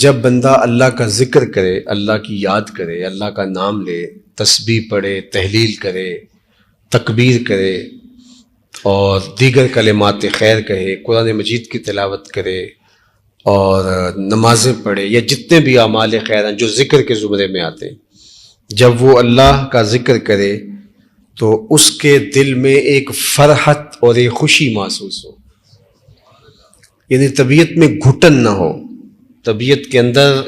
جب بندہ اللہ کا ذکر کرے، اللہ کی یاد کرے، اللہ کا نام لے، تسبیح پڑھے، تحلیل کرے، تکبیر کرے اور دیگر کلمات خیر کہے، قرآن مجید کی تلاوت کرے اور نمازیں پڑھے یا جتنے بھی اعمال خیر ہیں جو ذکر کے زمرے میں آتے ہیں، جب وہ اللہ کا ذکر کرے تو اس کے دل میں ایک فرحت اور ایک خوشی محسوس ہو، یعنی طبیعت میں گھٹن نہ ہو، طبیعت کے اندر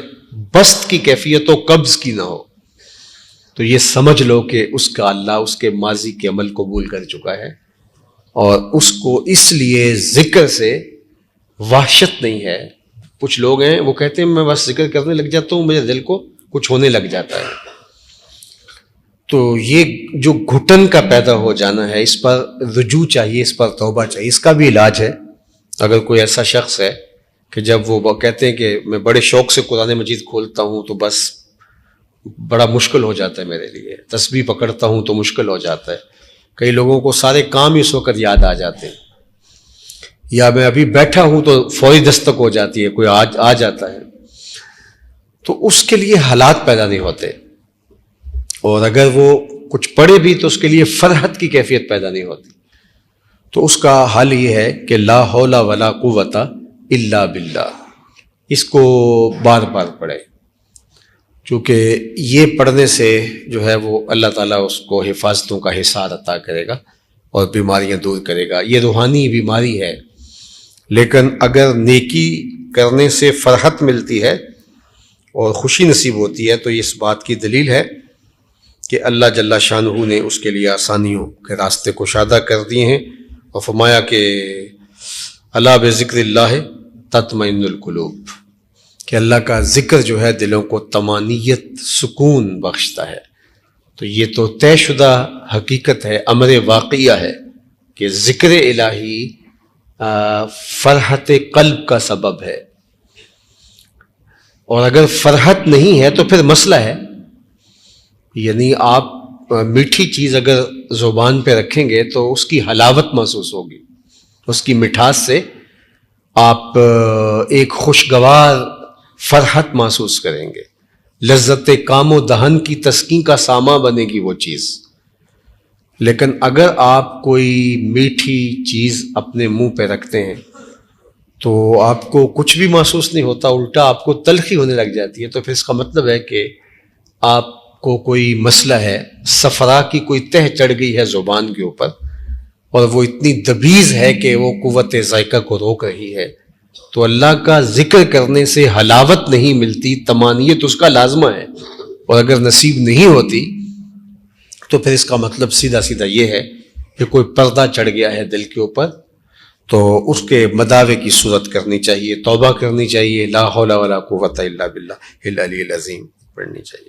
بست کی کیفیت و قبض کی نہ ہو، تو یہ سمجھ لو کہ اس کا اللہ اس کے ماضی کے عمل قبول کر چکا ہے اور اس کو اس لیے ذکر سے وحشت نہیں ہے۔ کچھ لوگ ہیں وہ کہتے ہیں میں بس ذکر کرنے لگ جاتا ہوں، میرے دل کو کچھ ہونے لگ جاتا ہے، تو یہ جو گھٹن کا پیدا ہو جانا ہے، اس پر رجوع چاہیے، اس پر توبہ چاہیے۔ اس کا بھی علاج ہے۔ اگر کوئی ایسا شخص ہے کہ جب وہ کہتے ہیں کہ میں بڑے شوق سے قرآن مجید کھولتا ہوں تو بس بڑا مشکل ہو جاتا ہے میرے لیے، تسبیح پکڑتا ہوں تو مشکل ہو جاتا ہے، کئی لوگوں کو سارے کام اس وقت یاد آ جاتے ہیں، یا میں ابھی بیٹھا ہوں تو فوری دستک ہو جاتی ہے، کوئی آ جاتا ہے، تو اس کے لیے حالات پیدا نہیں ہوتے، اور اگر وہ کچھ پڑھے بھی تو اس کے لیے فرحت کی کیفیت پیدا نہیں ہوتی۔ تو اس کا حل یہ ہے کہ لا حول ولا قوت الا باللہ، اس کو بار بار پڑھے، چونکہ یہ پڑھنے سے جو ہے وہ اللہ تعالیٰ اس کو حفاظتوں کا حصار عطا کرے گا اور بیماریاں دور کرے گا۔ یہ روحانی بیماری ہے، لیکن اگر نیکی کرنے سے فرحت ملتی ہے اور خوشی نصیب ہوتی ہے تو یہ اس بات کی دلیل ہے کہ اللہ جل شانہ نے اس کے لیے آسانیوں کے راستے کشادہ کر دیے ہیں، اور فرمایا کہ الا بذکر اللہ تطمئن القلوب، کہ اللہ کا ذکر جو ہے دلوں کو طمانینت، سکون بخشتا ہے۔ تو یہ تو طے شدہ حقیقت ہے، امر واقعہ ہے کہ ذکر الہی فرحت قلب کا سبب ہے، اور اگر فرحت نہیں ہے تو پھر مسئلہ ہے، یعنی آپ میٹھی چیز اگر زبان پہ رکھیں گے تو اس کی حلاوت محسوس ہوگی، اس کی مٹھاس سے آپ ایک خوشگوار فرحت محسوس کریں گے، لذت کام و دہن کی تسکین کا سامان بنے گی وہ چیز۔ لیکن اگر آپ کوئی میٹھی چیز اپنے منہ پہ رکھتے ہیں تو آپ کو کچھ بھی محسوس نہیں ہوتا، الٹا آپ کو تلخی ہونے لگ جاتی ہے، تو پھر اس کا مطلب ہے کہ آپ کو کوئی مسئلہ ہے، صفرا کی کوئی تہ چڑھ گئی ہے زبان کے اوپر، اور وہ اتنی دبیز ہے کہ وہ قوت ذائقہ کو روک رہی ہے۔ تو اللہ کا ذکر کرنے سے حلاوت نہیں ملتی، طمانینت اس کا لازمہ ہے، اور اگر نصیب نہیں ہوتی تو پھر اس کا مطلب سیدھا سیدھا یہ ہے کہ کوئی پردہ چڑھ گیا ہے دل کے اوپر، تو اس کے مداوے کی صورت کرنی چاہیے، توبہ کرنی چاہیے، لا حول ولا قوت الا باللہ العلی العظیم پڑھنی چاہیے۔